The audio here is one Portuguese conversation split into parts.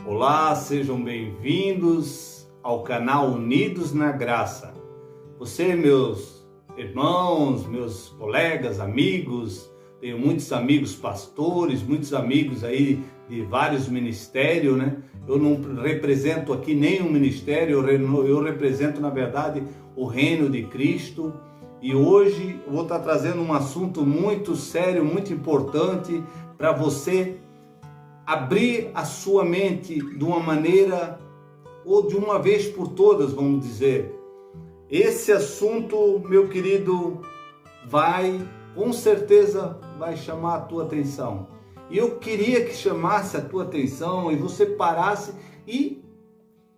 Olá, sejam bem-vindos ao canal Unidos na Graça. Você, meus irmãos, meus colegas, amigos, tenho muitos amigos pastores, muitos amigos aí de vários ministérios, né? Eu não represento aqui nenhum ministério, eu represento, na verdade, o reino de Cristo. E hoje eu vou estar trazendo um assunto muito sério, muito importante para você abrir a sua mente de uma maneira, ou de uma vez por todas, vamos dizer. Esse assunto, meu querido, com certeza vai chamar a tua atenção. E eu queria que chamasse a tua atenção e você parasse e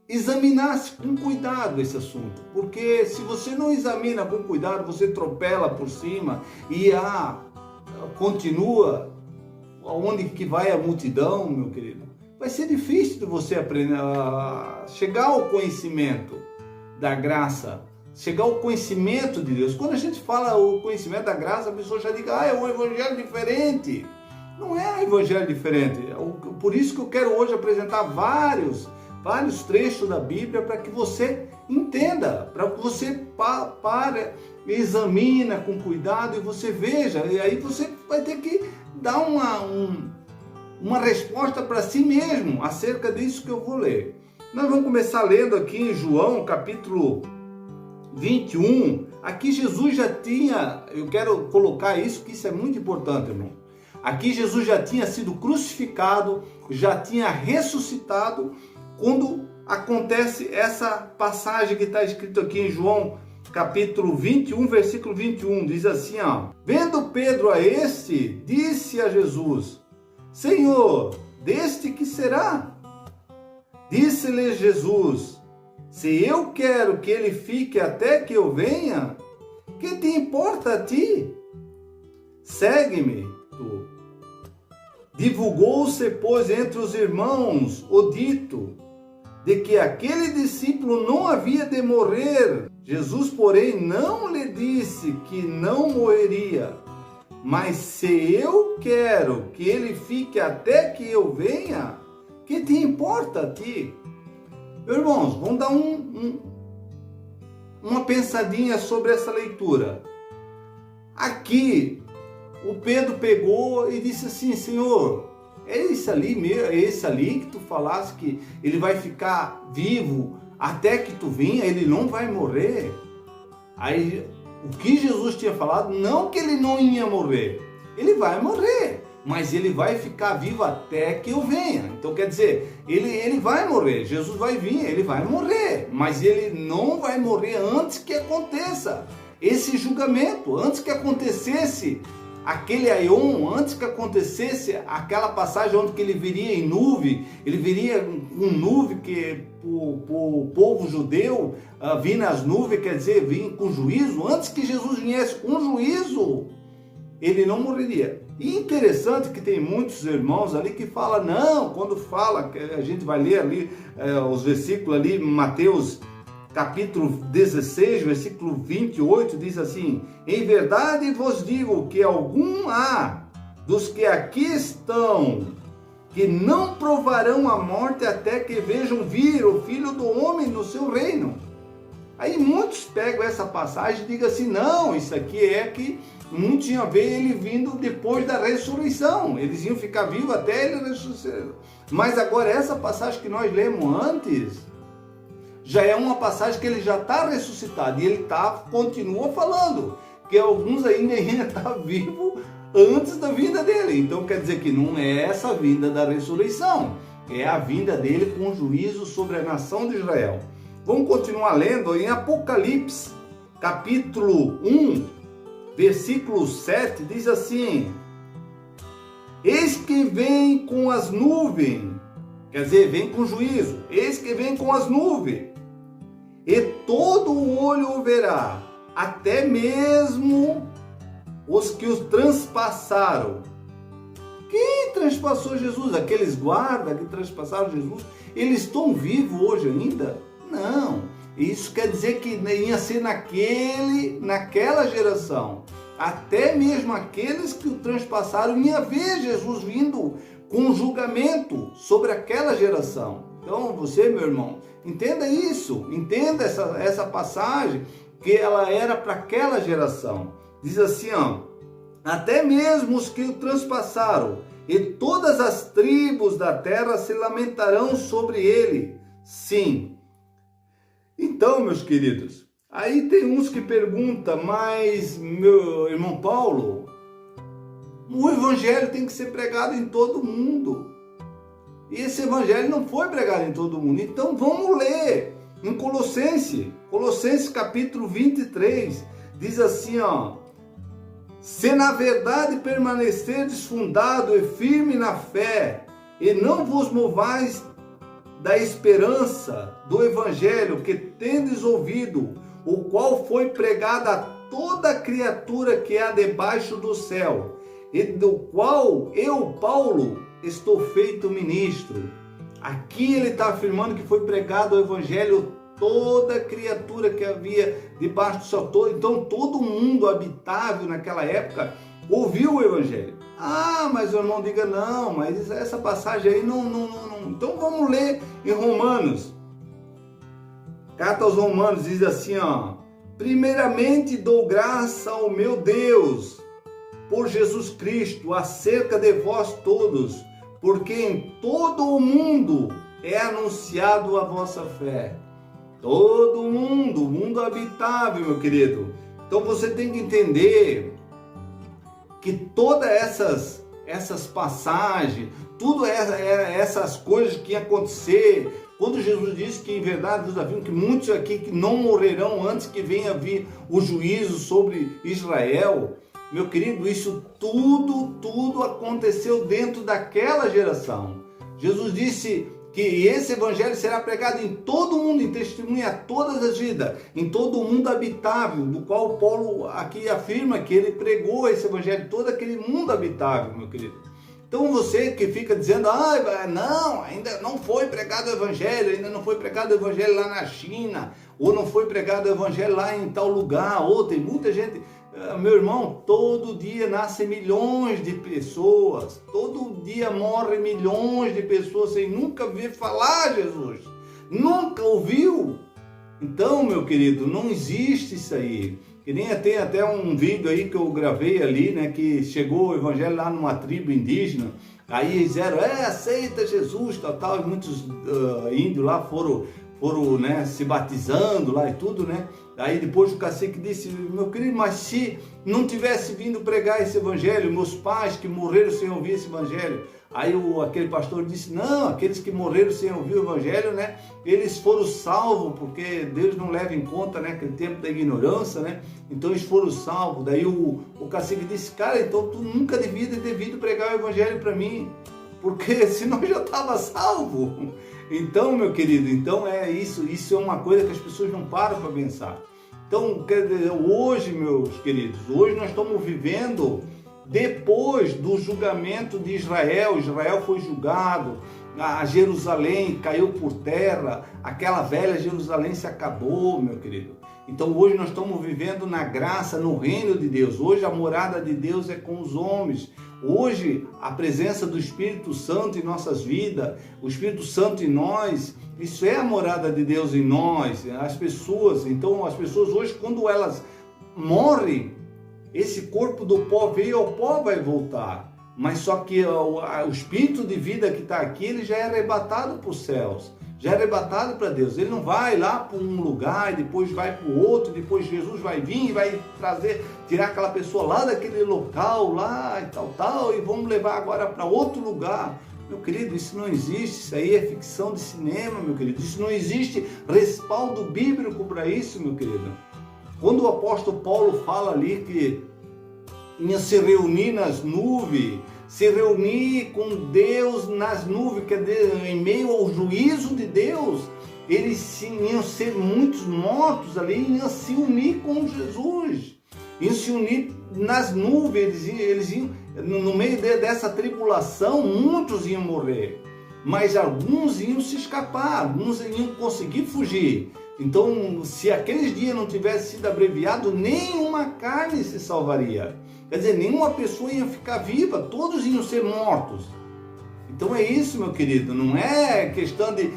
examinasse com cuidado esse assunto. Porque se você não examina com cuidado, você atropela por cima e continua. Aonde que vai a multidão, meu querido? Vai ser difícil de você aprender a chegar ao conhecimento da graça, chegar ao conhecimento de Deus. Quando a gente fala o conhecimento da graça, a pessoa já diz, é um evangelho diferente. Não é um evangelho diferente. Por isso que eu quero hoje apresentar vários trechos da Bíblia para que você entenda, para que você examina com cuidado e você veja. E aí você vai ter que dar uma resposta para si mesmo acerca disso que eu vou ler. Nós vamos começar lendo aqui em João, capítulo 21. Aqui Jesus já tinha, eu quero colocar isso, que isso é muito importante, irmão. Aqui Jesus já tinha sido crucificado, já tinha ressuscitado, quando acontece essa passagem que está escrito aqui em João, capítulo 21, versículo 21, diz assim, Vendo Pedro a este, disse a Jesus, Senhor, deste que será? Disse-lhe Jesus, se eu quero que ele fique até que eu venha, que te importa a ti? Segue-me, tu. Divulgou-se, pois, entre os irmãos o dito, de que aquele discípulo não havia de morrer. Jesus, porém, não lhe disse que não morreria, mas se eu quero que ele fique até que eu venha, que te importa a ti? Meus irmãos, vamos dar uma pensadinha sobre essa leitura. Aqui, o Pedro pegou e disse assim, Senhor, é esse ali que tu falaste que ele vai ficar vivo até que tu venha, ele não vai morrer. Aí, o que Jesus tinha falado, não que ele não ia morrer, ele vai morrer, mas ele vai ficar vivo até que eu venha. Então quer dizer, ele vai morrer, Jesus vai vir, ele vai morrer, mas ele não vai morrer antes que aconteça esse julgamento, antes que acontecesse aquele aion, antes que acontecesse aquela passagem onde que ele viria em nuvem, ele viria com nuvem, que o povo judeu vir nas nuvens, quer dizer, vir com juízo. Antes que Jesus viesse com juízo, ele não morreria. E interessante que tem muitos irmãos ali que falam, não, quando fala, a gente vai ler ali os versículos ali, Mateus capítulo 16, versículo 28, diz assim, em verdade vos digo que algum há dos que aqui estão, que não provarão a morte até que vejam vir o Filho do Homem no seu reino. Aí muitos pegam essa passagem e digam assim, não, isso aqui é que não tinha a ver ele vindo depois da ressurreição, eles iam ficar vivos até ele ressuscitar. Mas agora essa passagem que nós lemos antes, já é uma passagem que ele já está ressuscitado e ele continua falando que alguns ainda estão vivos antes da vinda dele. Então quer dizer que não é essa vinda da ressurreição, é a vinda dele com juízo sobre a nação de Israel. Vamos continuar lendo em Apocalipse, capítulo 1, versículo 7, diz assim, eis que vem com as nuvens, quer dizer, vem com juízo, eis que vem com as nuvens, e todo o olho o verá, até mesmo os que os transpassaram. Quem transpassou Jesus? Aqueles guardas que transpassaram Jesus, eles estão vivos hoje ainda? Não. Isso quer dizer que ia ser naquela geração. Até mesmo aqueles que o transpassaram ia ver Jesus vindo com julgamento sobre aquela geração. Então você, meu irmão, entenda isso, entenda essa passagem, que ela era para aquela geração. Diz assim, ó, até mesmo os que o transpassaram, e todas as tribos da terra se lamentarão sobre ele. Sim. Então, meus queridos, aí tem uns que perguntam, mas, meu irmão Paulo, o evangelho tem que ser pregado em todo mundo. E esse evangelho não foi pregado em todo mundo. Então vamos ler em Colossenses capítulo 23, diz assim, ó, se na verdade permanecerdes fundado e firme na fé, e não vos movais da esperança do evangelho que tendes ouvido, o qual foi pregado a toda criatura que há debaixo do céu, e do qual eu, Paulo, estou feito ministro. Aqui ele está afirmando que foi pregado o evangelho a toda criatura que havia debaixo do céu. Então todo mundo habitável naquela época ouviu o evangelho. Ah, mas o irmão diga não, mas essa passagem aí não. Então vamos ler em Romanos. Carta aos Romanos diz assim, ó, primeiramente dou graça ao meu Deus por Jesus Cristo acerca de vós todos, porque em todo o mundo é anunciado a vossa fé. Todo o mundo habitável, meu querido. Então você tem que entender que todas essas passagens, tudo essas coisas que iam acontecer, quando Jesus disse que em verdade Deus havia que muitos aqui que não morrerão antes que venha vir o juízo sobre Israel, meu querido, isso tudo aconteceu dentro daquela geração. Jesus disse que esse evangelho será pregado em todo o mundo, em testemunha a todas as vidas, em todo o mundo habitável, do qual Paulo aqui afirma que ele pregou esse evangelho, todo aquele mundo habitável, meu querido. Então você que fica dizendo, não, ainda não foi pregado o evangelho, ainda não foi pregado o evangelho lá na China, ou não foi pregado o evangelho lá em tal lugar, ou tem muita gente. Meu irmão, todo dia nascem milhões de pessoas, todo dia morrem milhões de pessoas sem nunca ver falar Jesus, nunca ouviu. Então, meu querido, não existe isso aí. Que nem tem até um vídeo aí que eu gravei ali, né, que chegou o evangelho lá numa tribo indígena, aí disseram, aceita Jesus, tal, e muitos índios lá foram, né, se batizando lá e tudo, né? Aí depois o cacique disse, meu querido, mas se não tivesse vindo pregar esse evangelho, meus pais que morreram sem ouvir esse evangelho, aí aquele pastor disse, não, aqueles que morreram sem ouvir o evangelho, né, eles foram salvos, porque Deus não leva em conta, né, aquele tempo da ignorância, né, então eles foram salvos. Daí o cacique disse, cara, então tu nunca devia ter devido pregar o evangelho para mim, porque senão eu já estava salvo. Então, meu querido, então é isso é uma coisa que as pessoas não param para pensar. Então, quer dizer, hoje, meus queridos, hoje nós estamos vivendo depois do julgamento de Israel. Israel foi julgado, a Jerusalém caiu por terra, aquela velha Jerusalém se acabou, meu querido. Então hoje nós estamos vivendo na graça, no reino de Deus. Hoje a morada de Deus é com os homens. Hoje a presença do Espírito Santo em nossas vidas, o Espírito Santo em nós, isso é a morada de Deus em nós. As pessoas hoje, quando elas morrem, esse corpo do pó veio ao pó, vai voltar. Mas só que o espírito de vida que está aqui, ele já é arrebatado para os céus, já é arrebatado para Deus. Ele não vai lá para um lugar e depois vai para o outro, depois Jesus vai vir e vai tirar aquela pessoa lá daquele local lá e tal, e vamos levar agora para outro lugar. Meu querido, isso não existe, isso aí é ficção de cinema, meu querido. Isso não existe respaldo bíblico para isso, meu querido. Quando o apóstolo Paulo fala ali que ia se reunir nas nuvens, se reunir com Deus nas nuvens, quer dizer, em meio ao juízo de Deus, eles iam ser muitos mortos ali, iam se unir com Jesus, iam se unir nas nuvens, eles iam, no meio dessa tribulação, muitos iam morrer, mas alguns iam se escapar, alguns iam conseguir fugir. Então, se aqueles dias não tivessem sido abreviados, nenhuma carne se salvaria. Quer dizer, nenhuma pessoa ia ficar viva, todos iam ser mortos. Então é isso, meu querido, não é questão de,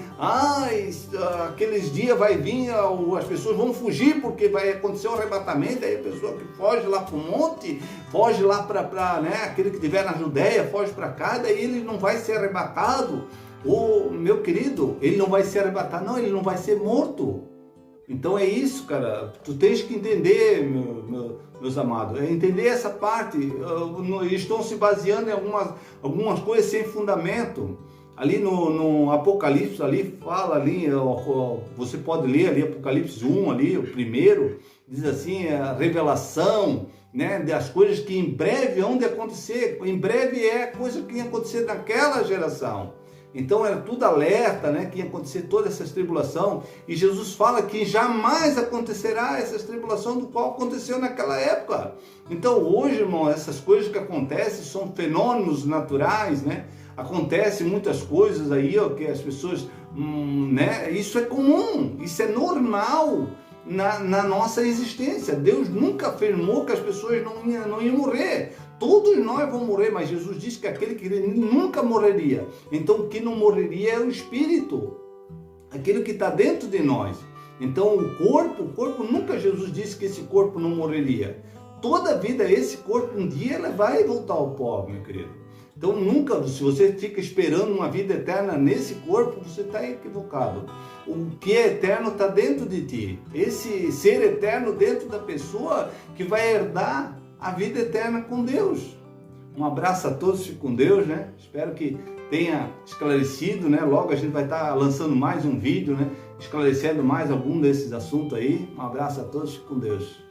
aqueles dias vai vir, as pessoas vão fugir porque vai acontecer o arrebatamento, aí a pessoa que foge lá para o monte, foge lá para né, aquele que estiver na Judéia, foge para cá, daí ele não vai ser arrebatado. Meu querido, ele não vai ser arrebatado, não, ele não vai ser morto. Então é isso, cara, tu tens que entender, meus amados, entender essa parte. Estão se baseando em algumas coisas sem fundamento. Ali no Apocalipse, ali fala ali, você pode ler ali Apocalipse 1, ali, o primeiro, diz assim, a revelação, né, das coisas que em breve hão de acontecer. Em breve é coisa que ia acontecer naquela geração. Então era tudo alerta, né, que ia acontecer toda essa tribulação, e Jesus fala que jamais acontecerá essa tribulação do qual aconteceu naquela época. Então hoje, irmão, essas coisas que acontecem são fenômenos naturais, né? Acontecem muitas coisas aí, ó, que as pessoas, né? Isso é comum, isso é normal na nossa existência. Deus nunca afirmou que as pessoas não iam morrer. Todos nós vamos morrer, mas Jesus disse que aquele que nunca morreria. Então o que não morreria é o Espírito, aquele que está dentro de nós. Então o corpo nunca, Jesus disse que esse corpo não morreria. Toda a vida, esse corpo um dia ele vai voltar ao pó, meu querido. Então nunca, se você fica esperando uma vida eterna nesse corpo, você está equivocado. O que é eterno está dentro de ti. Esse ser eterno dentro da pessoa que vai herdar a vida eterna com Deus. Um abraço a todos, fique com Deus, né? Espero que tenha esclarecido, né? Logo a gente vai estar lançando mais um vídeo, né? Esclarecendo mais algum desses assuntos aí. Um abraço a todos, fique com Deus.